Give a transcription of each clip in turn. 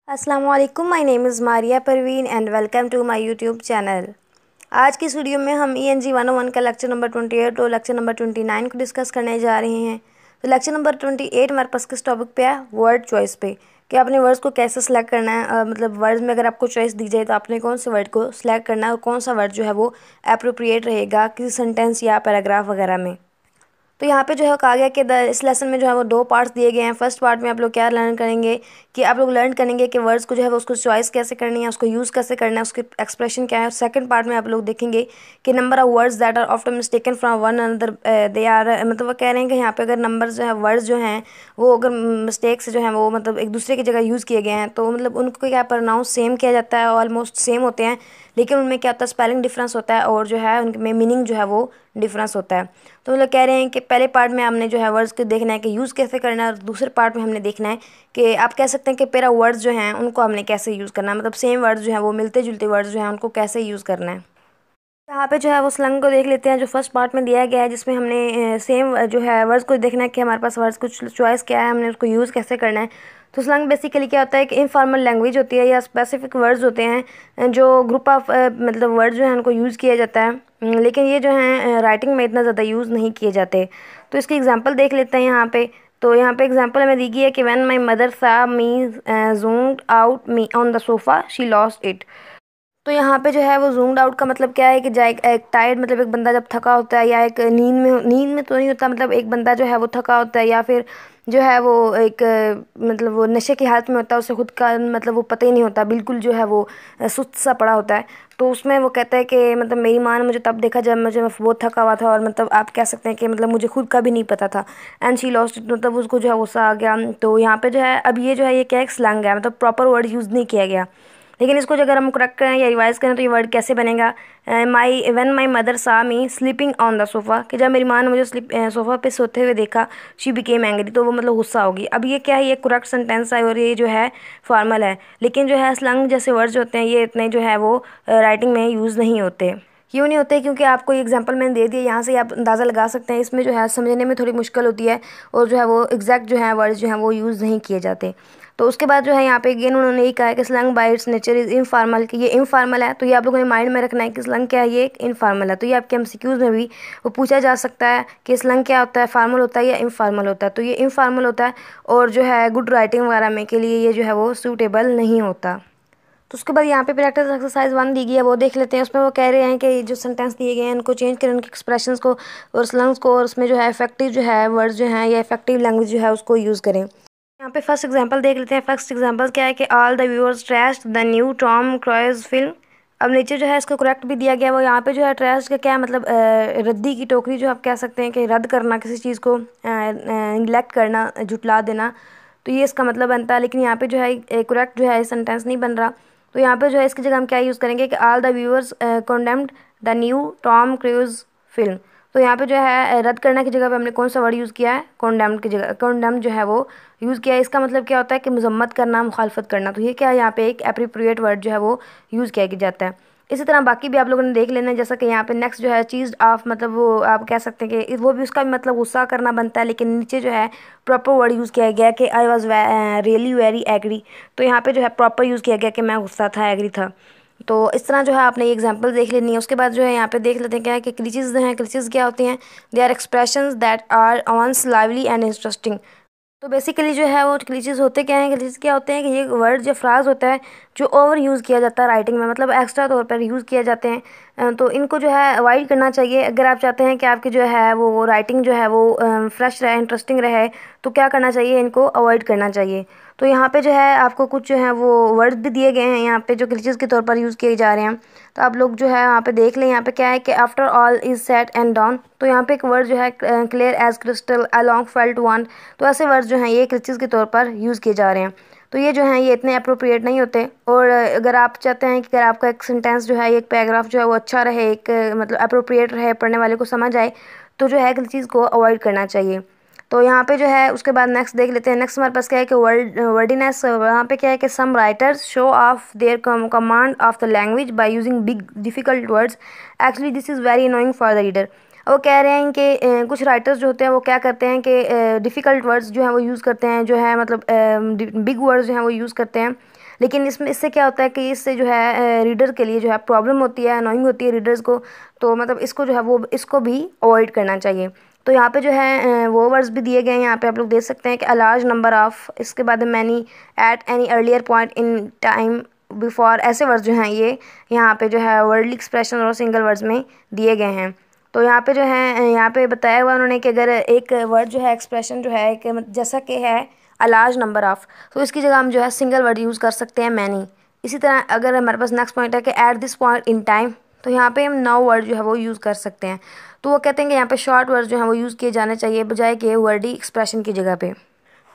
अस्सलाम वालेकुम, my name is Maria Parveen and welcome to my YouTube channel. आज की इस वीडियो में हम ENG 101 का लेक्चर नंबर 28 और लेक्चर नंबर 29 को डिस्कस करने जा रहे हैं। तो लेक्चर नंबर 28 हमारे पास किस टॉपिक पे है? वर्ड चॉइस पे, कि आपने वर्ड्स को कैसे सिलेक्ट करना है। मतलब वर्ड्स में अगर आपको चॉइस दी जाए तो आपने कौन से वर्ड को सिलेक्ट करना है और कौन सा वर्ड जो है वो अप्रोप्रिएट रहेगा किसी सेंटेंस या पैराग्राफ वगैरह में। तो यहाँ पे जो है कहा गया कि इस लेसन में जो है वो दो पार्ट्स दिए गए हैं। फर्स्ट पार्ट में आप लोग क्या लर्न करेंगे कि आप लोग लर्न करेंगे कि वर्ड्स को जो है वो उसको चॉइस कैसे करनी है, उसको यूज़ कैसे करना है, उसकी एक्सप्रेशन क्या है। सेकंड पार्ट में आप लोग देखेंगे कि number of words that are often mistaken from one another they are, मतलब वो कह रहे हैं कि यहाँ पे अगर नंबर जो है वर्ड्स जो हैं वो अगर मिस्टेक से जो है वो मतलब एक दूसरे की जगह यूज़ किए गए हैं तो मतलब उनको क्या प्रोनाउंस सेम किया जाता है, ऑलमोस्ट सेम होते हैं, लेकिन उनमें क्या होता है स्पेलिंग डिफरेंस होता है और जो है उनमें मीनिंग जो है वो डिफरेंस होता है। तो मतलब कह रहे हैं कि पहले पार्ट में हमने जो है वर्ड्स को देखना है कि यूज़ कैसे करना है और दूसरे पार्ट में हमने देखना है कि आप कह सकते हैं कि पेरा वर्ड्स जो हैं उनको हमने कैसे यूज़ करना है, मतलब सेम वर्ड्स जो हैं वो मिलते जुलते वर्ड्स जो हैं उनको कैसे यूज़ करना है। यहाँ पे जो है वो स्लंग को देख लेते हैं जो फर्स्ट पार्ट में दिया गया है, जिसमें हमने सेम जो है वर्ड्स को देखना है कि हमारे पास वर्ड्स कुछ चॉइस क्या है, हमने उसको यूज़ कैसे करना है। तो स्लंग बेसिकली क्या होता है कि इनफॉर्मल लैंग्वेज होती है या स्पेसिफिक वर्ड्स होते हैं जो ग्रुप ऑफ मतलब वर्ड्स जो है उनको यूज़ किया जाता है, लेकिन ये जो है राइटिंग में इतना ज़्यादा यूज़ नहीं किए जाते। तो इसकी एग्जांपल देख लेते हैं यहाँ पे। तो यहाँ पे एग्जांपल हमें दी गई है कि व्हेन माय मदर सा मी zoomed out me on the sofa she lost it. तो यहाँ पे जो है वो जूम्ड आउट का मतलब क्या है कि जाए एक टायर्ड, मतलब एक बंदा जब थका होता है या एक नींद में तो नहीं होता, मतलब एक बंदा जो है वो थका होता है या फिर जो है वो एक मतलब वो नशे की हालत में होता है, उसे खुद का मतलब वो पता ही नहीं होता, बिल्कुल जो है वो सुस्त सा पड़ा होता है। तो उसमें वो कहता है कि मतलब मेरी माँ ने मुझे तब देखा जब मुझे बहुत थका हुआ था और मतलब आप कह सकते हैं कि मतलब मुझे खुद का भी नहीं पता था एंड शी लॉस्ट इट, मतलब उसको जो है गुस्सा आ गया। तो यहाँ पे जो है अब ये जो है ये क्या एक स्लैंग है, मतलब प्रॉपर वर्ड यूज़ नहीं किया गया। लेकिन इसको अगर हम करेक्ट करें या रिवाइज करें तो ये वर्ड कैसे बनेगा? माई व्हेन माई मदर सा मी स्लीपिंग ऑन द सोफ़ा, कि जब मेरी माँ ने मुझे सोफ़ा पे सोते हुए देखा, शी बिकेम एंग्री, तो वो मतलब गुस्सा होगी। अब ये क्या है, ये करेक्ट सेंटेंस है और ये जो है फॉर्मल है, लेकिन जो है स्लंग जैसे वर्ड्स होते हैं ये इतने जो है वो राइटिंग में यूज़ नहीं होते। क्यों नहीं होते? क्योंकि आपको ये एग्जांपल मैंने दे दिया, यहाँ से आप अंदाज़ा लगा सकते हैं इसमें जो है समझने में थोड़ी मुश्किल होती है और जो है वो एग्जैक्ट जो है वर्ड्स जो हैं वो यूज़ नहीं किए जाते। तो उसके बाद जो है यहाँ पे अगेन उन्होंने यही कहा है कि slung bye it's nature is informal, कि ये इनफॉर्मल है। तो ये आप लोगों ने माइंड में रखना है कि स्लंग क्या है, ये एक इनफॉर्मल है। तो ये आपके MCQs में भी वो पूछा जा सकता है कि स्लंग क्या होता है, फॉर्मल होता है या इनफॉर्मल होता है। तो ये इनफॉर्मल होता है और जो है गुड राइटिंग वगैरह में के लिए ये जो है वो सूटेबल नहीं होता। तो उसके बाद यहाँ पे प्रैक्टिस एक्सरसाइज 1 दी गई है, वो देख लेते हैं। उसमें वो कह रहे हैं कि जो सेंटेंस दिए गए हैं उनको चेंज करें, उनके एक्सप्रेशंस को और स्लंग्स को, और उसमें जो है इफेक्टिव जो है वर्ड्स जो हैं या इफेक्टिव लैंग्वेज जो है उसको यूज़ करें। यहाँ पे फर्स्ट एग्जांपल देख लेते हैं। फर्स्ट एग्जांपल क्या है कि all the viewers trashed the new Tom cruise film. अब नीचे जो है इसको करेक्ट भी दिया गया है। वो यहाँ पे जो है ट्रैश का क्या है, मतलब रद्दी की टोकरी, जो आप कह सकते हैं कि रद्द करना, किसी चीज़ को निगलेक्ट करना, झुटला देना, तो ये इसका मतलब बनता है। लेकिन यहाँ पे जो है करेक्ट जो है सेंटेंस नहीं बन रहा। तो यहाँ पे जो है इसकी जगह हम क्या यूज़ करेंगे कि all the viewers condemned the new Tom cruise film. तो यहाँ पे जो है रद्द करने की जगह पे हमने कौन सा वर्ड यूज़ किया है? कंडेम्ड की जगह कंडेम्ड जो है वो यूज़ किया है। इसका मतलब क्या होता है कि मजम्मत करना, मुखालफत करना। तो ये क्या है, यहाँ पे एक एप्रोप्रिएट वर्ड जो है वो यूज़ किया जाता है। इसी तरह बाकी भी आप लोगों ने देख लेना है, जैसा कि यहाँ पे नेक्स्ट जो है चीज़ ऑफ, मतलब वो आप कह सकते हैं कि वो भी उसका भी मतलब गुस्सा करना बनता है, लेकिन नीचे जो है प्रॉपर वर्ड यूज़ किया गया कि I was really very agree. तो यहाँ पे जो है प्रॉपर यूज़ किया गया कि मैं गुस्सा था, एग्री था। तो इस तरह जो है आपने ये एग्जांपल देख लेनी है। उसके बाद जो है यहाँ पे देख लेते हैं क्या है कि क्लिचेस हैं। क्लिचेस क्या होती हैं? They are expressions that are once lively and interesting. तो बेसिकली जो है वो क्लीचेस होते क्या हैं? क्लीचेस क्या होते हैं कि ये वर्ड जो फ्राज होता है जो ओवर यूज़ किया जाता है राइटिंग में, मतलब एक्स्ट्रा तौर पर यूज़ किए जाते हैं। तो इनको जो है अवॉइड करना चाहिए। अगर आप चाहते हैं कि आपकी जो है वो राइटिंग जो है वो फ्रेश रहे, इंटरेस्टिंग रहे, तो क्या करना चाहिए? इनको अवॉइड करना चाहिए। तो यहाँ पे जो है आपको कुछ जो है वो वर्ड भी दिए गए हैं यहाँ पे जो क्लीचेस के तौर पर यूज़ किए जा रहे हैं। तो आप लोग जो है यहाँ पे देख लें। यहाँ पे क्या है कि after all is set and done. तो यहाँ पे एक वर्ड जो है clear as crystal along felt one. तो ऐसे वर्ड जो हैं ये क्लिचेस के तौर पर यूज़ किए जा रहे हैं। तो ये जो हैं ये इतने अप्रोप्रिएट नहीं होते। और अगर आप चाहते हैं कि अगर आपका एक सेंटेंस जो है, एक पैराग्राफ जो है वो अच्छा रहे, एक मतलब अप्रोप्रिएट रहे, पढ़ने वाले को समझ आए, तो जो है क्लिचेस को अवॉइड करना चाहिए। तो यहाँ पे जो है उसके बाद नेक्स्ट देख लेते हैं। नेक्स्ट हमारे पास क्या है कि वर्डिनेस। वहाँ पे क्या है कि some writers show off their command of the language by using big difficult words. Actually this is very annoying for the reader. वो कह रहे हैं कि कुछ राइटर्स जो होते हैं वो क्या करते हैं कि डिफ़िकल्ट वर्ड्स जो हैं वो यूज़ करते हैं, जो है मतलब बिग वर्ड्स जो हैं वो यूज़ करते हैं लेकिन इससे क्या होता है कि इससे जो है रीडर के लिए जो है प्रॉब्लम होती है, अनोइंग होती है रीडर्स को। तो मतलब इसको जो है वो इसको भी अवॉइड करना चाहिए। तो यहाँ पे जो है वो वर्ड्स भी दिए गए हैं। यहाँ पे आप लोग देख सकते हैं कि अ लार्ज नंबर ऑफ, इसके बाद many, at any earlier point in time, before, ऐसे वर्ड्स जो हैं ये यहाँ पे जो है वर्डली एक्सप्रेशन और सिंगल वर्ड्स में दिए गए हैं। तो यहाँ पे जो है यहाँ पे बताया हुआ उन्होंने कि अगर एक वर्ड जो है एक्सप्रेशन जो है कि जैसा कि है अ लार्ज नंबर ऑफ, तो इसकी जगह हम जो है सिंगल वर्ड यूज़ कर सकते हैं मैनी। इसी तरह अगर हमारे पास नेक्स्ट पॉइंट है कि at this point in time, तो यहाँ पे हम नाउ वर्ड जो है वो यूज़ कर सकते हैं। तो वो कहते हैं कि यहाँ पे शॉर्ट वर्ड जो है वो यूज़ किए जाने चाहिए बजाय कि वर्डी एक्सप्रेशन की जगह पे।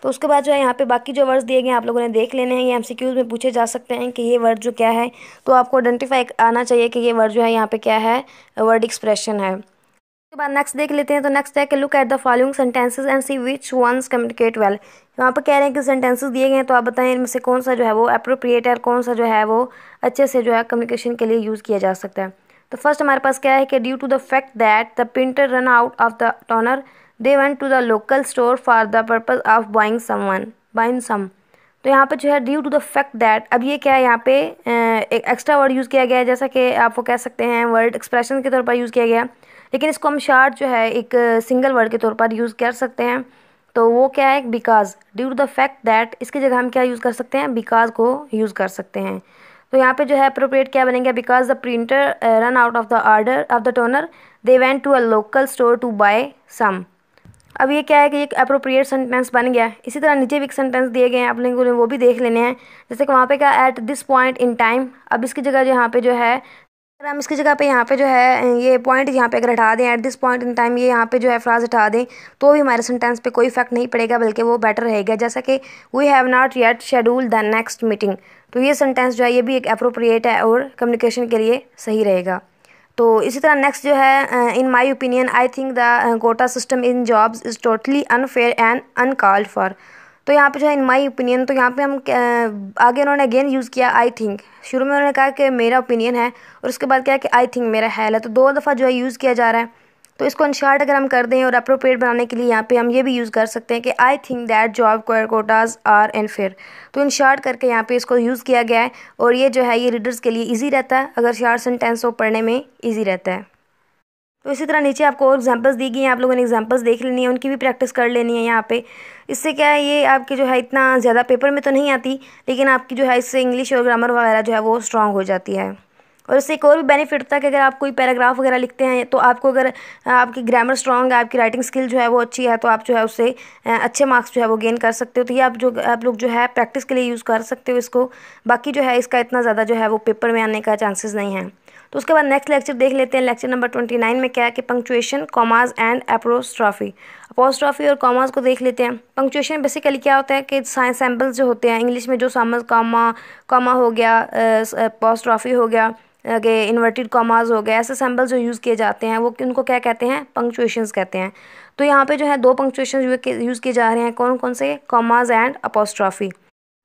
तो उसके बाद जो है यहाँ पे बाकी जो वर्ड्स दिए गए हैं आप लोगों ने देख लेने हैं। ये एमसीक्यूज में पूछे जा सकते हैं कि ये वर्ड जो क्या है, तो आपको आइडेंटिफाई आना चाहिए कि ये वर्ड जो है यहाँ पे क्या है, वर्ड एक्सप्रेशन है। उसके बाद नेक्स्ट देख लेते हैं। तो नेक्स्ट है कि look at the following sentences and see which ones communicate well. यहाँ पर कह रहे हैं कि सेंटेंसेस दिए गए हैं, तो आप बताएं इनमें से कौन सा जो है वो अप्रोप्रिएट है और कौन सा जो है वो अच्छे से जो है कम्युनिकेशन के लिए यूज़ किया जा सकता है। तो फर्स्ट हमारे पास क्या है कि due to the fact that the printer run out of the toner they went to the local store for the purpose of buying some. तो यहाँ पे जो है due to the fact that, अब ये क्या है, यहाँ पे एक एक्स्ट्रा वर्ड यूज़ किया गया है, जैसा कि आप वो कह सकते हैं वर्ड एक्सप्रेशन के तौर पर यूज़ किया गया, लेकिन इसको हम शार्ट जो है एक सिंगल वर्ड के तौर पर यूज़ कर सकते हैं। तो वो क्या है, because, due to the fact that, इसकी जगह हम क्या यूज़ कर सकते हैं, बिकॉज को यूज़ कर सकते हैं। तो यहाँ पे जो है अप्रोप्रिएट क्या बनेगा, because the printer run out of the order of the toner they went to a local store to buy some. अब ये क्या है कि एक अप्रोप्रिएट सेंटेंस बन गया। इसी तरह नीचे भी एक सेंटेंस दिए गए हैं, आप लोगों ने वो भी देख लेने हैं। जैसे कि वहाँ पे क्या, at this point in time, अब इसकी जगह यहाँ पे जो है, अगर हम इसकी जगह पे यहाँ पे जो है ये पॉइंट यहाँ पे अगर हटा दें, at this point in time, ये यहाँ पे जो है फ्राज हटा दें, तो भी हमारे सेंटेंस पे कोई इफेक्ट नहीं पड़ेगा, बल्कि वो बेटर रहेगा। जैसा कि we have not yet schedule the next meeting, तो ये सेंटेंस जो है ये भी एक अप्रोप्रिएट है और कम्युनिकेशन के लिए सही रहेगा। तो इसी तरह नेक्स्ट जो है, in my opinion I think the quota system in jobs is totally unfair and uncalled for. तो यहाँ पे जो है इन माई ओपिनियन, तो यहाँ पे हम आगे उन्होंने अगेन यूज़ किया आई थिंक। शुरू में उन्होंने कहा कि मेरा ओपिनियन है, और उसके बाद क्या है कि आई थिंक मेरा ख्याल है। तो दो दफ़ा जो है यूज़ किया जा रहा है। तो इसको अनशार्ट अगर हम कर दें और अप्रोप्रिएट बनाने के लिए यहाँ पे हम ये भी यूज़ कर सकते हैं कि I think that job quotas are unfair. तो इनशार्ट करके यहाँ पे इसको यूज़ किया गया है, और ये जो है ये रीडर्स के लिए ईजी रहता है, अगर शार्ट सेंटेंस हो पढ़ने में ईजी रहता है। तो इसी तरह नीचे आपको और एग्जांपल्स दी गई हैं, आप लोगों ने एग्जांपल्स देख लेनी है, उनकी भी प्रैक्टिस कर लेनी है यहाँ पे। इससे क्या है, ये आपकी जो है इतना ज़्यादा पेपर में तो नहीं आती, लेकिन आपकी जो है इससे इंग्लिश और ग्रामर वगैरह जो है वो स्ट्रांग हो जाती है। और इससे एक और भी बेनिफिट होता है कि अगर आप कोई पैराग्राफ वगैरह लिखते हैं, तो आपको अगर आपकी ग्रामर स्ट्रांग है, आपकी राइटिंग स्किल जो है वो अच्छी है, तो आप जो है उससे अच्छे मार्क्स जो है वो गेन कर सकते हो। तो ये आप लोग जो है प्रैक्टिस के लिए यूज़ कर सकते हो इसको। बाकी जो है इसका इतना ज़्यादा जो है वो पेपर में आने का चांसेस नहीं है। तो उसके बाद नेक्स्ट लेक्चर देख लेते हैं। लेक्चर नंबर 29 में क्या है कि पंक्चुएशन, कॉमाज एंड अपोस्ट्रॉफी और कॉमाज को देख लेते हैं। पंक्चुएशन बेसिकली क्या होता है कि सैम्पल्स जो होते हैं इंग्लिश में, जो सामने कॉमा हो गया, अपोस्ट्रॉफी हो गया, आगे इन्वर्टेड कॉमाज हो गया, ऐसे सैम्पल्स जो यूज़ किए जाते हैं वो उनको क्या कहते हैं, पंक्चुएशंस कहते हैं। तो यहाँ पे जो है दो पंक्चुएशन यूज़ किए जा रहे हैं, कौन कौन से, कॉमाज एंड अपोस्ट्रॉफी।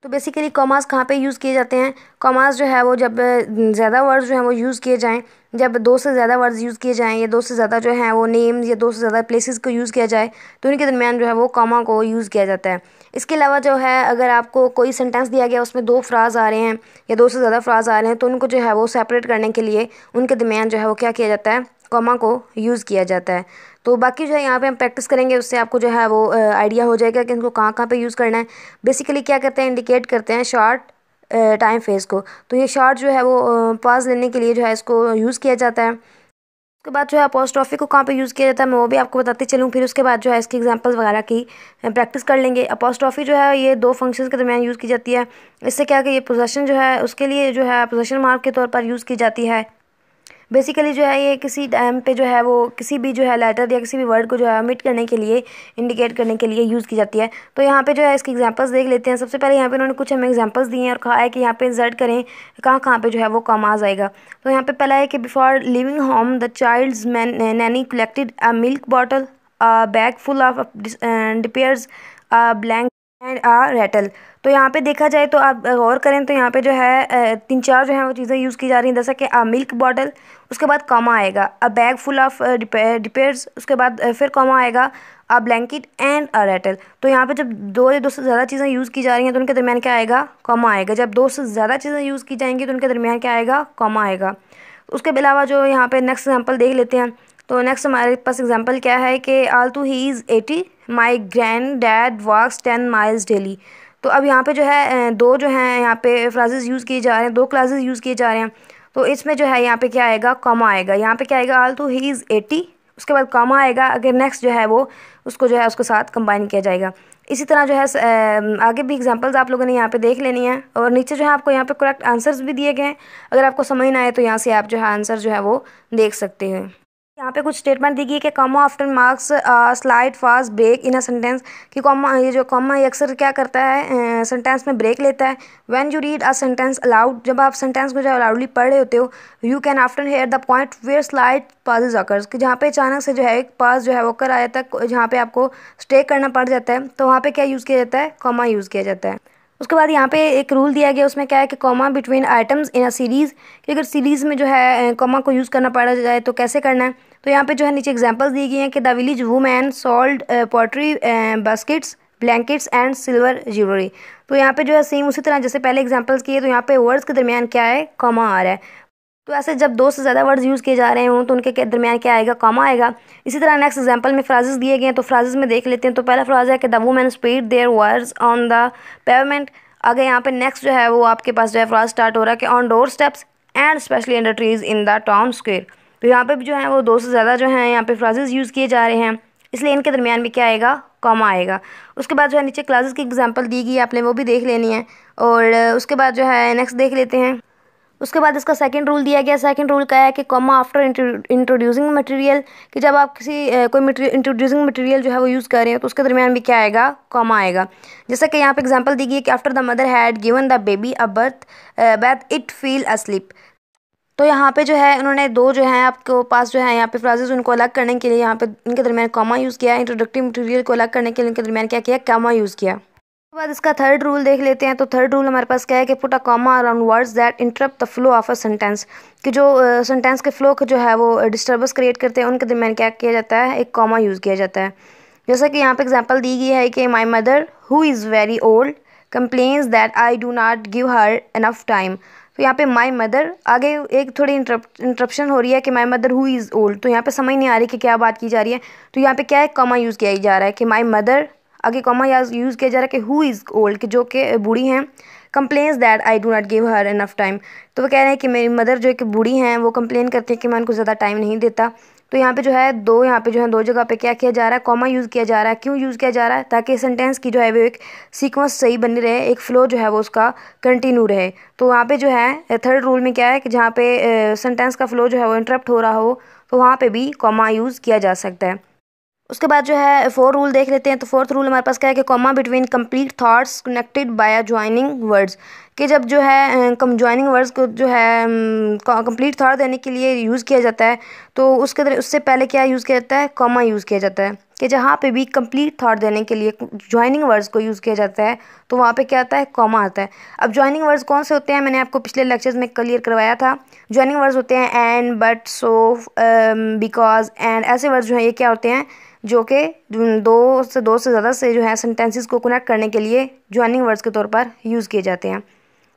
तो बेसिकली कॉमास कहाँ पे यूज़ किए जाते हैं, कॉमास जो है वो जब ज़्यादा वर्ड्स जो हैं वो यूज़ किए जाएं, जब दो से ज़्यादा वर्ड्स यूज़ किए जाएं, या दो से ज़्यादा जो है वो नेम्स या दो से ज़्यादा प्लेसेस को यूज़ किया जाए, तो उनके दरमियान जो है वो कॉमा को यूज़ किया जाता है। इसके अलावा जो है अगर आपको कोई सेंटेंस दिया गया, उसमें दो फ्राज आ रहे हैं या दो से ज़्यादा फ्राज आ रहे हैं, तो उनको जो है वो सेपरेट करने के लिए उनके दरमियान जो है वो क्या किया जाता है, कॉमा को यूज़ किया जाता है। तो बाकी जो है यहाँ पे हम प्रैक्टिस करेंगे, उससे आपको जो है वो आइडिया हो जाएगा कि इनको कहाँ कहाँ पे यूज़ करना है। बेसिकली क्या करते हैं, इंडिकेट करते हैं शॉर्ट टाइम फेज को। तो ये शॉर्ट जो है वो पॉज लेने के लिए जो है इसको यूज़ किया जाता है। उसके बाद जो है अपोस्ट्रॉफी को कहाँ पे यूज़ किया जाता है, मैं वो भी आपको बताती चलूँ। फिर उसके बाद जो है इसकी एग्जांपल्स वगैरह की प्रैक्टिस कर लेंगे। अपोस्ट्रॉफी जो है ये दो फंक्शंस के दरमियान यूज़ की जाती है। इससे क्या कि ये पोजेशन जो है उसके लिए जो है पोजेशन मार्क के तौर पर यूज़ की जाती है। बेसिकली जो है ये किसी टाइम पे जो है वो किसी भी जो है लेटर या किसी भी वर्ड को जो है ओमिट करने के लिए, इंडिकेट करने के लिए यूज़ की जाती है। तो यहाँ पे जो है इसकी एग्जांपल्स देख लेते हैं। सबसे पहले यहाँ पे उन्होंने कुछ हमें एग्जांपल्स दिए हैं और कहा है कि यहाँ पे इंसर्ट करें कहाँ कहाँ पे जो है वो कॉमाज आएगा। तो यहाँ पे पहला है कि before leaving home the child's nanny collected a milk bottle, a bag full of diapers, a blanket and a rattle. तो यहाँ पे देखा जाए तो आप गौर करें तो यहाँ पे जो है तीन चार जो है वो चीज़ें यूज़ की जा रही हैं, जैसा कि आ मिल्क बॉटल, उसके बाद कॉमा आएगा, a bag full of diapers, उसके बाद फिर कॉमा आएगा, a blanket and a rattle. तो यहाँ पे जब दो या दो से ज़्यादा चीज़ें यूज़ की जा रही हैं तो उनके दरमियान क्या आएगा, कॉमा आएगा। जब दो से ज़्यादा चीज़ें यूज़ की जाएंगी तो उनके दरमियान क्या आएगा, कॉमा आएगा। उसके अलावा जो यहाँ पे नेक्स्ट एग्जांपल देख लेते हैं। तो नेक्स्ट हमारे पास एग्जांपल क्या है कि although he is 80, my grandad walks 10 miles daily. तो अब यहाँ पे जो है दो जो हैं यहाँ पे फ्राजेज यूज़ किए जा रहे हैं, दो क्लासेज यूज़ किए जा रहे हैं। तो इसमें जो है यहाँ पे क्या आएगा, कॉमा आएगा। यहाँ पे क्या आएगा, आल्टो ही इज़ 80, उसके बाद कॉमा आएगा। अगर नेक्स्ट जो है वो उसको जो है उसके साथ कंबाइन किया जाएगा। इसी तरह जो है आगे भी एग्जांपल्स आप लोगों ने यहाँ पे देख लेनी है। और नीचे जो है आपको यहाँ पे करेक्ट आंसर्स भी दिए गए हैं। अगर आपको समझ ना आए तो यहाँ से आप जो है आंसर जो है वो देख सकते हैं। यहाँ पे कुछ स्टेटमेंट दी गई है कि comma after marks slide fast break in a sentence, कि कॉमा, ये जो कॉमा ये अक्सर क्या करता है, सेंटेंस में ब्रेक लेता है। When you read a sentence allowed, जब आप सेंटेंस को जो अलाउडली पढ़ रहे होते हो, you can after here the point where slight pauses occurs, कि जहाँ पे अचानक से जो है एक पास जो है वो कर आ जाता है, जहाँ पे आपको स्टे करना पड़ जाता है, तो वहाँ पे क्या यूज़ किया जाता है, कॉमा यूज़ किया जाता है। उसके बाद यहाँ पे एक रूल दिया गया, उसमें क्या है कि comma between items in a series, कि अगर सीरीज़ में जो है कॉमा को यूज़ करना पड़ा जाए तो कैसे करना है। तो यहाँ पे जो है नीचे एग्जांपल्स दी गई हैं कि the village woman sold pottery baskets blankets and silver jewellery. तो यहाँ पे जो है सेम उसी तरह जैसे पहले एग्जांपल्स किए, तो यहाँ पे वर्ड्स के दरमियान क्या है, कॉमा आ रहा है। तो ऐसे जब दो से ज़्यादा वर्ड्स यूज़ किए जा रहे हों तो उनके दरमियान क्या आएगा, कॉमा आएगा। इसी तरह नेक्स्ट एग्जांपल में फ्राजेस दिए गए हैं, तो फ्राजेस में देख लेते हैं। तो पहला फ्राज है कि the women spread their words on the pavement. आगे यहाँ पे नेक्स्ट जो है वो आपके पास जो है फ्राज स्टार्ट हो रहा है कि on door steps and specially under trees in the town square. तो यहाँ पे भी जो है वो दो से ज़्यादा जो है यहाँ पे फ्राजेस यूज़ किए जा रहे हैं, इसलिए इनके दरमियान भी क्या आएगा, कॉमा आएगा। उसके बाद जो है नीचे क्लासेस की एग्जांपल दी गई है, आपने वो भी देख लेनी है। और उसके बाद जो है नेक्स्ट देख लेते हैं। उसके बाद इसका सेकंड रूल दिया गया। सेकंड रूल क्या है कि कॉमा आफ्टर इंट्रोड्यूसिंग मटेरियल, कि जब आप किसी कोई इंट्रोड्यूसिंग मटेरियल जो है वो यूज़ कर रहे हैं तो उसके दरमियान भी क्या आएगा, कॉमा आएगा। जैसा कि यहाँ पे एग्जांपल दी गई है कि after the mother had given the baby a birth bath it fell asleep. तो यहाँ पे जो है उन्होंने दो जो है आपके पास जो है यहाँ पे फ्राजेज उनको अलग करने के लिए यहाँ पे इनके दरमियान कॉमा यूज़ किया। इंट्रोडक्टिव मटेरियल को अलग करने के लिए इनके दरमियान क्या किया, कॉमा यूज़ किया। उसके बाद इसका थर्ड रूल देख लेते हैं। तो थर्ड रूल हमारे पास क्या है कि put a comma around words that interrupt the flow of a sentence, कि जो सेंटेंस के फ्लो को जो है वो डिस्टर्बेंस क्रिएट करते हैं, उनके दरमियान क्या किया जाता है, एक कॉमा यूज़ किया जाता है। जैसा कि यहाँ पे एग्जांपल दी गई है कि my mother who is very old complains that I do not give her enough time. तो यहाँ पे माई मदर आगे एक थोड़ी इंटरप्शन हो रही है कि my mother who is old, तो यहाँ पे समझ नहीं आ रही कि क्या बात की जा रही है। तो यहाँ पे क्या है, कॉमा यूज़ किया जा रहा है कि माई मदर, आगे कॉमा यूज़ किया जा रहा है कि हु इज़ ओल्ड, कि जो कि बूढ़ी हैं, complains that I do not give her enough time. तो वो कह रहे हैं कि मेरी मदर जो है कि बूढ़ी हैं, वो कंप्लेन करती हैं कि मैं उनको ज़्यादा टाइम नहीं देता। तो यहाँ पे जो है यहाँ पे जो है दो जगह पे क्या किया जा रहा है, कॉमा यूज़ किया जा रहा है। क्यों यूज़ किया जा रहा है, ताकि सेंटेंस की जो है वो एक सीक्वेंस सही बनी रहे, एक फ्लो जो है वो उसका कंटिन्यू रहे। तो वहाँ पे जो है थर्ड रूल में क्या है कि जहाँ पे सेंटेंस का फ्लो जो है वो इंटरप्ट हो रहा हो तो वहाँ पे भी कॉमा यूज़ किया जा सकता है। उसके बाद जो है फोर्थ रूल देख लेते हैं। तो फोर्थ रूल हमारे पास क्या है कि comma between complete thoughts connected by joining words, कि जब जो है ज्वाइनिंग वर्ड्स को जो है कंप्लीट थॉट देने के लिए यूज़ किया जाता है तो उससे पहले क्या यूज़ किया जाता है, कॉमा यूज़ किया जाता है। कि जहाँ पे भी कंप्लीट थॉट देने के लिए ज्वाइनिंग वर्ड्स को यूज़ किया जाता है तो वहाँ पे क्या आता है, कॉमा आता है। अब ज्वाइनिंग वर्ड्स कौन से होते हैं, मैंने आपको पिछले लेक्चर्स में क्लियर करवाया था। ज्वाइनिंग वर्ड्स होते हैं and, but, so, because, and. ऐसे वर्ड्स जो हैं ये क्या होते हैं, जो कि दो से ज़्यादा से जो है सेंटेंसेस को कनेक्ट करने के लिए ज्वाइनिंग वर्ड्स के तौर पर यूज़ किए जाते हैं।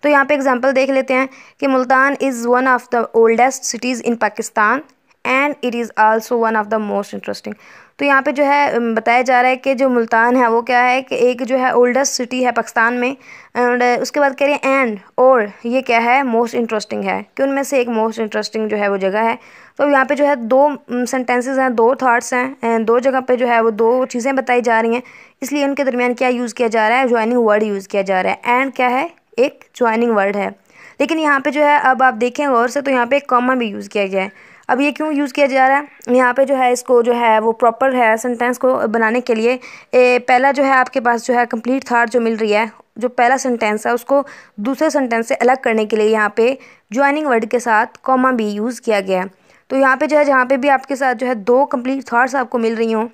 तो यहाँ पे एग्जांपल देख लेते हैं कि Multan is one of the oldest cities in Pakistan and it is also one of the most interesting. तो यहाँ पे जो है बताया जा रहा है कि जो मुल्तान है वो क्या है कि एक जो है ओल्डेस्ट सिटी है पाकिस्तान में। एंड उसके बाद कह रहे हैं एंड, और ये क्या है, मोस्ट इंटरेस्टिंग है, कि उनमें से एक मोस्ट इंटरेस्टिंग जो है वो जगह है। तो यहाँ पे जो है दो सेंटेंसेस हैं, दो थॉट्स हैं, दो जगह पे जो है वो दो चीज़ें बताई जा रही हैं, इसलिए उनके दरमियान क्या यूज़ किया जा रहा है, ज्वाइनिंग वर्ड यूज़ किया जा रहा है। एंड क्या है, एक ज्वाइनिंग वर्ड है। लेकिन यहाँ पे जो है अब आप देखें गौर से तो यहाँ पे एक कॉमा भी यूज़ किया गया है। अब ये क्यों यूज़ किया जा रहा है, यहाँ पे जो है इसको जो है वो प्रॉपर है सेंटेंस को बनाने के लिए पहला जो है आपके पास जो है कंप्लीट थॉट जो मिल रही है, जो पहला सेंटेंस है उसको दूसरे सेंटेंस से अलग करने के लिए यहाँ पे ज्वाइनिंग वर्ड के साथ कॉमा भी यूज़ किया गया है। तो यहाँ पे जो है जहाँ पे भी आपके साथ जो है दो कंप्लीट थॉट्स आपको मिल रही हों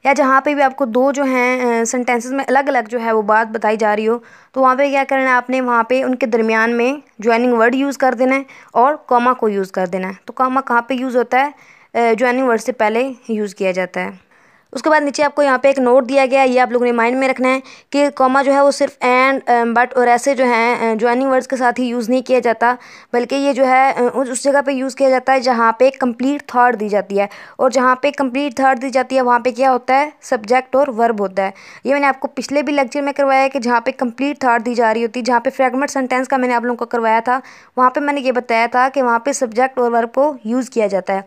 या जहाँ पे भी आपको दो जो हैं सेंटेंसेस में अलग अलग जो है वो बात बताई जा रही हो, तो वहाँ पे क्या करना है आपने, वहाँ पे उनके दरमियान में ज्वाइनिंग वर्ड यूज़ कर देना है और कॉमा को यूज़ कर देना है। तो कॉमा कहाँ पे यूज़ होता है, ज्वाइनिंग वर्ड से पहले यूज़ किया जाता है। उसके बाद नीचे आपको यहाँ पे एक नोट दिया गया है, ये आप लोगों ने माइंड में रखना है कि कॉमा जो है वो सिर्फ एंड, बट और ऐसे जो है ज्वाइनिंग वर्ड्स के साथ ही यूज़ नहीं किया जाता, बल्कि ये जो है उस जगह पे यूज़ किया जाता है जहाँ पे कंप्लीट थॉट दी जाती है। और जहाँ पे कंप्लीट थॉट दी जाती है वहाँ पे क्या होता है, सब्जेक्ट और वर्ब होता है। ये मैंने आपको पिछले भी लेक्चर में करवाया है कि जहाँ पे कंप्लीट थॉट दी जा रही होती है, जहाँ पे फ्रेगमेंट सेंटेंस का मैंने आप लोगों को करवाया था, वहाँ पे मैंने ये बताया था कि वहाँ पे सब्जेक्ट और वर्ब को यूज़ किया जाता है।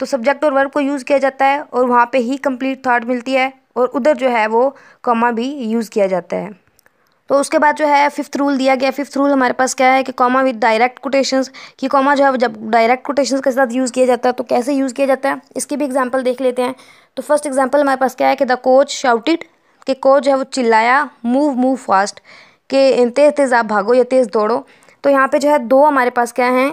तो सब्जेक्ट और वर्ब को यूज़ किया जाता है और वहाँ पे ही कंप्लीट थॉट मिलती है, और उधर जो है वो कॉमा भी यूज़ किया जाता है। तो उसके बाद जो है फिफ्थ रूल दिया गया। फिफ्थ रूल हमारे पास क्या है कि कॉमा विद डायरेक्ट कोटेशंस, कि कॉमा जो है जब डायरेक्ट कोटेशंस के साथ यूज़ किया जाता है तो कैसे यूज़ किया जाता है, इसकी भी एग्जांपल देख लेते हैं। तो फर्स्ट एग्जांपल हमारे पास क्या है कि द कोच शाउटेड, कि कोच जो है वो चिल्लाया, मूव मूव फास्ट, कि तेज़ तेज़ आप भागो या तेज़ दौड़ो। तो यहाँ पे जो है दो हमारे पास क्या है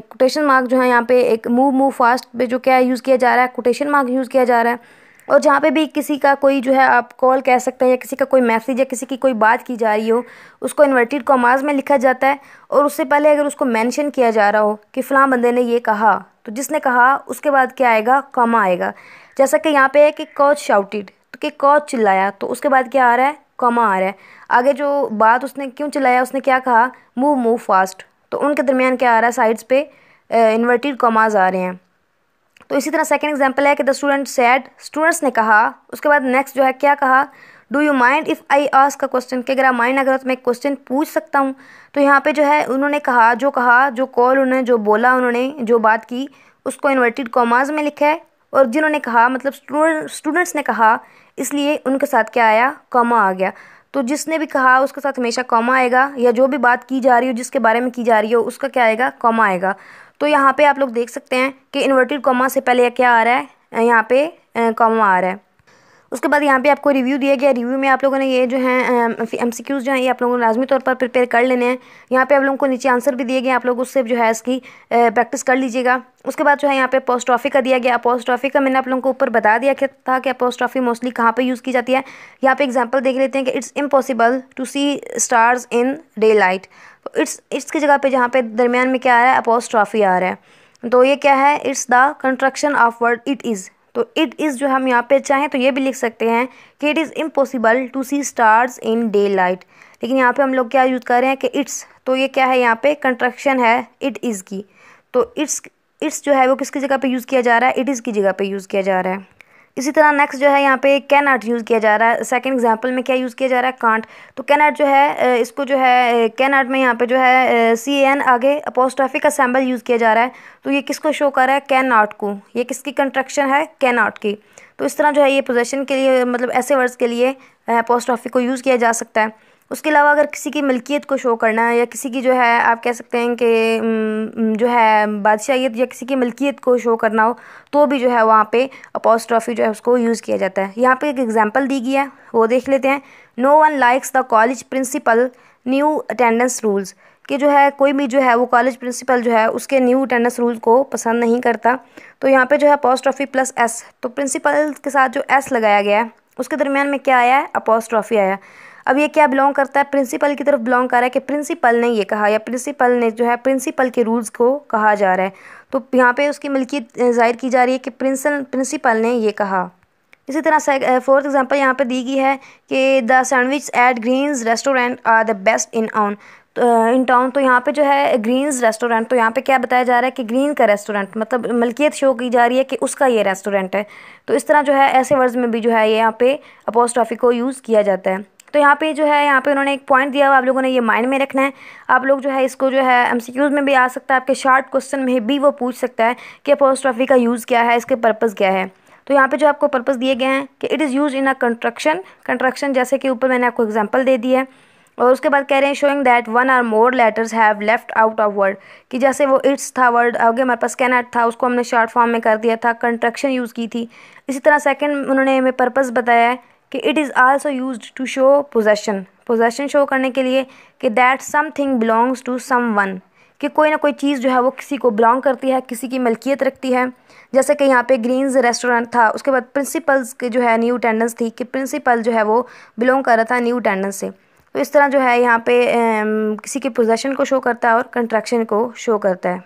कोटेशन मार्क जो है, यहाँ पे एक मूव मूव फास्ट पे जो क्या यूज़ किया जा रहा है, कोटेशन मार्क यूज़ किया जा रहा है। और जहाँ पे भी किसी का कोई जो है आप कॉल कह सकते हैं, या किसी का कोई मैसेज या किसी की कोई बात की जा रही हो, उसको इन्वर्टेड कॉमास में लिखा जाता है। और उससे पहले अगर उसको मेंशन किया जा रहा हो कि फ़लाँ बंदे ने ये कहा, तो जिसने कहा उसके बाद क्या आएगा, कॉमा आएगा। जैसा कि यहाँ पे है कि कोच शाउटेड, तो कि कोच चिल्लाया, तो उसके बाद क्या आ रहा है, कॉमा आ रहा है। आगे जो बात उसने क्यों चिल्लाया, उसने क्या कहा, मूव मूव फास्ट, तो उनके दरमियान क्या आ रहा है, साइड्स पे इन्वर्टेड कॉमास आ रहे हैं। तो इसी तरह सेकंड एग्जांपल है कि द स्टूडेंट सेड, स्टूडेंट्स ने कहा। उसके बाद नेक्स्ट जो है क्या कहा, do you mind if I ask a question, कि अगर आप माइंड अगर तो मैं क्वेश्चन पूछ सकता हूँ। तो यहाँ पे जो है उन्होंने कहा, जो कॉल उन्होंने जो बोला, उन्होंने जो बात की, उसको इन्वर्टेड कॉमास में लिखा है। और जिन्होंने कहा मतलब स्टूडेंट्स ने कहा, इसलिए उनके साथ क्या आया, कॉमा आ गया। तो जिसने भी कहा उसके साथ हमेशा कॉमा आएगा, या जो भी बात की जा रही हो, जिसके बारे में की जा रही हो, उसका क्या आएगा, कॉमा आएगा। तो यहाँ पे आप लोग देख सकते हैं कि इन्वर्टेड कॉमा से पहले क्या आ रहा है, यहाँ पे कॉमा आ रहा है। उसके बाद यहाँ पे आपको रिव्यू दिया गया। रिव्यू में आप लोगों ने ये जो है एमसीक्यूज़ जो हैं ये आप लोगों ने लाजमी तौर पर प्रिपेयर कर लेने हैं। यहाँ पे आप लोगों को नीचे आंसर भी दिए गए, आप लोग उससे जो है इसकी प्रैक्टिस कर लीजिएगा। उसके बाद जो है यहाँ पे अपोस्ट्रोफी का दिया गया। अपोस्ट्रोफी का मैंने आप लोगों को ऊपर बता दिया था कि अपोस्ट्रोफी मोस्टली कहाँ पे यूज़ की जाती है। यहाँ पे एग्जांपल देख लेते हैं कि it's impossible to see stars in daylight. तो इट्स की जगह पे जहाँ पे दरमियान में क्या आ रहा है, अपोस्ट्रोफी आ रहा है। तो ये क्या है, it's the construction of word it is. तो इट इज़ जो हम यहाँ पे चाहें तो ये भी लिख सकते हैं कि it is impossible to see stars in daylight, लेकिन यहाँ पे हम लोग क्या यूज़ कर रहे हैं कि इट्स। तो ये क्या है, यहाँ पे कंस्ट्रक्शन है इट इज़ की। तो इट्स जो है वो किसकी जगह पे यूज़ किया जा रहा है, इट इज़ की जगह पे यूज़ किया जा रहा है। इसी तरह नेक्स्ट जो है यहाँ पे कैन नॉट यूज़ किया जा रहा है। सेकंड एग्जांपल में क्या यूज़ किया जा रहा है, कांट। तो कैन नॉट जो है इसको जो है कैन नॉट में यहाँ पे जो है सी एन आगे अपोस्ट्रोफी का सिंबल यूज़ किया जा रहा है। तो ये किसको शो कर रहा है, कैन नॉट को। ये किसकी कंस्ट्रक्शन है, कैन नॉट की। तो इस तरह जो है ये पोजेशन के लिए मतलब ऐसे वर्ड्स के लिए अपोस्ट्रोफी को यूज़ किया जा सकता है। उसके अलावा अगर किसी की मलकियत को शो करना है, या किसी की जो है आप कह सकते हैं कि जो है बादशाहियत या किसी की मलकियत को शो करना हो, तो भी जो है वहाँ पे अपोस्ट्रोफी जो है उसको यूज़ किया जाता है। यहाँ पे एक एग्जांपल दी गई है, वो देख लेते हैं। No one likes the college principal new attendance rules, कि जो है कोई भी जो है वो कॉलेज प्रिंसिपल जो है उसके न्यू अटेंडेंस रूल को पसंद नहीं करता। तो यहाँ पे जो है अपोस्ट्रोफी प्लस एस, तो प्रिंसिपल के साथ जो एस लगाया गया है उसके दरमियान में क्या आया है, अपोस्ट्रोफी आया। अब ये क्या बिलोंग करता है, प्रिंसिपल की तरफ बिलोंग कर रहा है कि प्रिंसिपल ने ये कहा, या प्रिंसिपल ने जो है प्रिंसिपल के रूल्स को कहा जा रहा है। तो यहाँ पे उसकी मलकियत जाहिर की जा रही है कि प्रिंसिपल ने ये कहा। इसी तरह फोर्थ एग्जांपल यहाँ पे दी गई है कि the sandwich at Greens restaurant are the best in town. तो यहाँ पे जो है ग्रीन्स रेस्टोरेंट, तो यहाँ पे क्या बताया जा रहा है कि ग्रीन का रेस्टोरेंट, मतलब मलकियत शो की जा रही है कि उसका ये रेस्टोरेंट है। तो इस तरह जो है ऐसे वर्ड्स में भी जो है ये यहाँ पे अपोस्ट्रोफी को यूज़ किया जाता है। तो यहाँ पे जो है यहाँ पे उन्होंने एक पॉइंट दिया हुआ, आप लोगों ने ये माइंड में रखना है। आप लोग जो है इसको जो है एमसीक्यूज़ में भी आ सकता है, आपके शॉर्ट क्वेश्चन में भी वो पूछ सकता है कि अपोस्ट्रोफी का यूज़ क्या है, इसके पर्पज़ क्या है। तो यहाँ पे जो आपको पर्पज़ दिए गए हैं कि it is use in a construction, जैसे कि ऊपर मैंने आपको एग्जांपल दे दी है। और उसके बाद कह रहे हैं showing that one or more letters have left out of word, कि जैसे वो इट्स था वर्ड, आगे हमारे पास कैन नॉट था, उसको हमने शॉर्ट फॉर्म में कर दिया था, कंस्ट्रक्शन यूज़ की थी। इसी तरह सेकंड उन्होंने हमें पर्पज़ बताया है कि it is also used to show possession show करने के लिए, कि that something belongs to someone, कि कोई ना कोई चीज़ जो है वो किसी को बिलोंग करती है, किसी की मलकियत रखती है। जैसे कि यहाँ पे ग्रीन्स रेस्टोरेंट था, उसके बाद प्रिंसिपल्स के जो है न्यू अटेंडेंस थी, कि प्रिंसिपल जो है वो बिलोंग कर रहा था न्यू अटेंडेंस से। तो इस तरह जो है यहाँ पे किसी के पोजेशन को शो करता है और कंस्ट्रक्शन को शो करता है।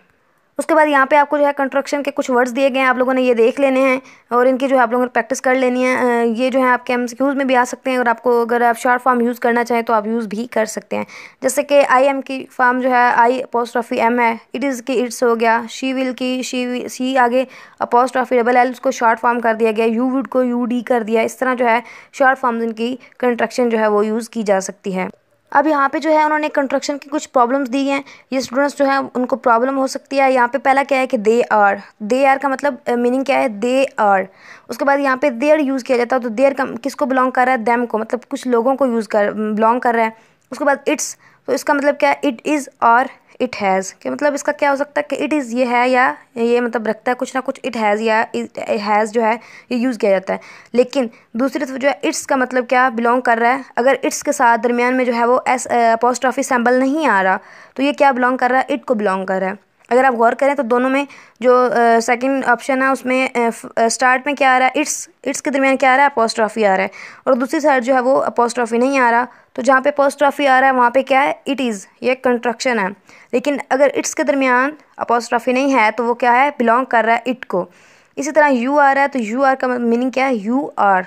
उसके बाद यहाँ पे आपको जो है कंस्ट्रक्शन के कुछ वर्ड्स दिए गए हैं, आप लोगों ने ये देख लेने हैं और इनकी जो है आप लोगों ने प्रैक्टिस कर लेनी है। ये जो है आपके एमसीक्यूज में भी आ सकते हैं और आपको अगर आप शॉर्ट फॉर्म यूज़ करना चाहें तो आप यूज़ भी कर सकते हैं। जैसे कि आई एम की फॉर्म जो है आई अपोस्ट्रॉफी एम है, इट इज़ की इट्स हो गया, शी विल की शी आगे अपोस्ट्रॉफी डबल एल उसको शॉर्ट फॉर्म कर दिया गया, यू वुड को यू डी कर दिया। इस तरह जो है शॉर्ट फॉर्म्स इनकी कंस्ट्रक्शन जो है वो यूज़ की जा सकती है। अब यहाँ पे जो है उन्होंने कंस्ट्रक्शन की कुछ प्रॉब्लम्स दी हैं, ये स्टूडेंट्स जो है उनको प्रॉब्लम हो सकती है। यहाँ पे पहला क्या है कि दे आर का मतलब मीनिंग क्या है, दे आर। उसके बाद यहाँ पे देयर यूज़ किया जाता है, तो देयर का किसको बिलोंग कर रहा है, देम को, मतलब कुछ लोगों को बिलोंग कर रहा है। उसके बाद इट्स, तो इसका मतलब क्या है, इट इज़ और इट हैज़ के मतलब इसका क्या हो सकता है कि इट इज़ ये है या ये मतलब रखता है कुछ ना कुछ, इट हैज़ या इट हैज़ जो है ये यूज़ किया जाता है। लेकिन दूसरी तरफ जो है इट्स का मतलब क्या बिलोंग कर रहा है, अगर इट्स के साथ दरमियान में जो है वो एस अपोस्ट्रॉफी सिंबल नहीं आ रहा तो ये क्या बिलोंग कर रहा है, इट को बिलोंग कर रहा है। अगर आप गौर करें तो दोनों में जो सेकंड ऑप्शन है उसमें स्टार्ट में क्या आ रहा है, इट्स के दरमियान क्या आ रहा है, अपोस्ट्रॉफी आ रहा है, और दूसरी साइड जो है वो अपोस्ट्रॉफी नहीं आ रहा। तो जहाँ पे अपोस्ट्रॉफी आ रहा है वहाँ पे क्या है, इट इज़, ये कंस्ट्रक्शन है। लेकिन अगर इट्स के दरमियान अपोस्ट्रॉफी नहीं है तो वो क्या है, बिलोंग कर रहा है इट को। इसी तरह यू आ रहा है तो यू आर का मीनिंग क्या है, यू आर।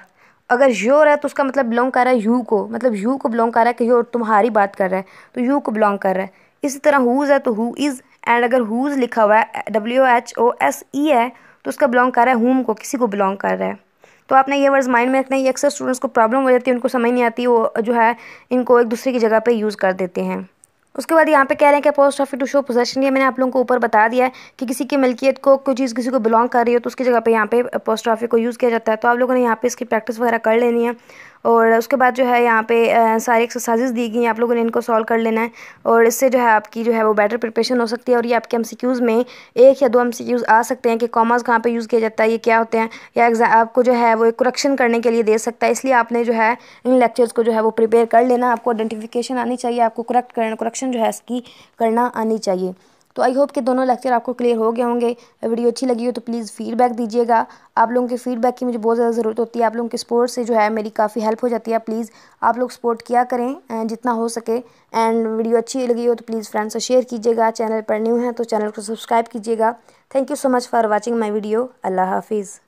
अगर योर है तो उसका मतलब बिलोंग कर रहा है यू को, मतलब यू को बिलोंग कर रहा है कि योर तुम्हारी बात कर रहा है तो यू को बिलोंग कर रहा है। इसी तरह हुज है तो हु इज़, एंड अगर हुज लिखा हुआ है WHOSE है तो उसका बिलोंग कर रहा है हुम को, किसी को बिलोंग कर रहा है। तो आपने ये वर्ड्स माइंड में रखना है, ये अक्सर स्टूडेंट्स को प्रॉब्लम हो जाती है, उनको समझ नहीं आती, वो जो है इनको एक दूसरे की जगह पे यूज़ कर देते हैं। उसके बाद यहाँ पे कह रहे हैं कि अपोस्ट्रॉफी टू शो पोजेशन, ये मैंने आप लोगों को ऊपर बता दिया है कि किसी की मिल्कियत को कोई चीज़ किसी को बिलोंग कर रही हो तो उसकी जगह पे यहाँ पे अपोस्ट्रॉफी को यूज़ किया जाता है। तो आप लोगों ने यहाँ पे इसकी प्रैक्टिस वगैरह कर लेनी है और उसके बाद जो है यहाँ पे सारी एक्सरसाइजेज दी गई हैं, आप लोगों ने इनको सॉल्व कर लेना है और इससे जो है आपकी जो है वो बेटर प्रिपरेशन हो सकती है। और ये आपके एमसीक्यूज़ में 1 या 2 एमसीक्यूज़ आ सकते हैं कि कॉमास कहाँ पे यूज़ किया जाता है, ये क्या होते हैं, या आपको जो है वो एक करेक्शन करने के लिए दे सकता है। इसलिए आपने जो है इन लेक्चर्स को जो है वो प्रिपेयर कर लेना, आपको आइडेंटिफिकेशन आनी चाहिए, आपको करेक्शन जो है इसकी करना आनी चाहिए। तो आई होप कि दोनों लेक्चर आपको क्लियर हो गए होंगे। वीडियो अच्छी लगी हो तो प्लीज़ फीडबैक दीजिएगा, आप लोगों के फीडबैक की मुझे बहुत ज़्यादा ज़रूरत होती है, आप लोगों के सपोर्ट से जो है मेरी काफ़ी हेल्प हो जाती है। प्लीज़ आप लोग सपोर्ट किया करें जितना हो सके, एंड वीडियो अच्छी लगी हो तो प्लीज़ फ्रेंड्स से शेयर कीजिएगा, चैनल पर न्यू हैं तो चैनल को सब्सक्राइब कीजिएगा। Thank you so much for watching my video. Allah हाफिज़।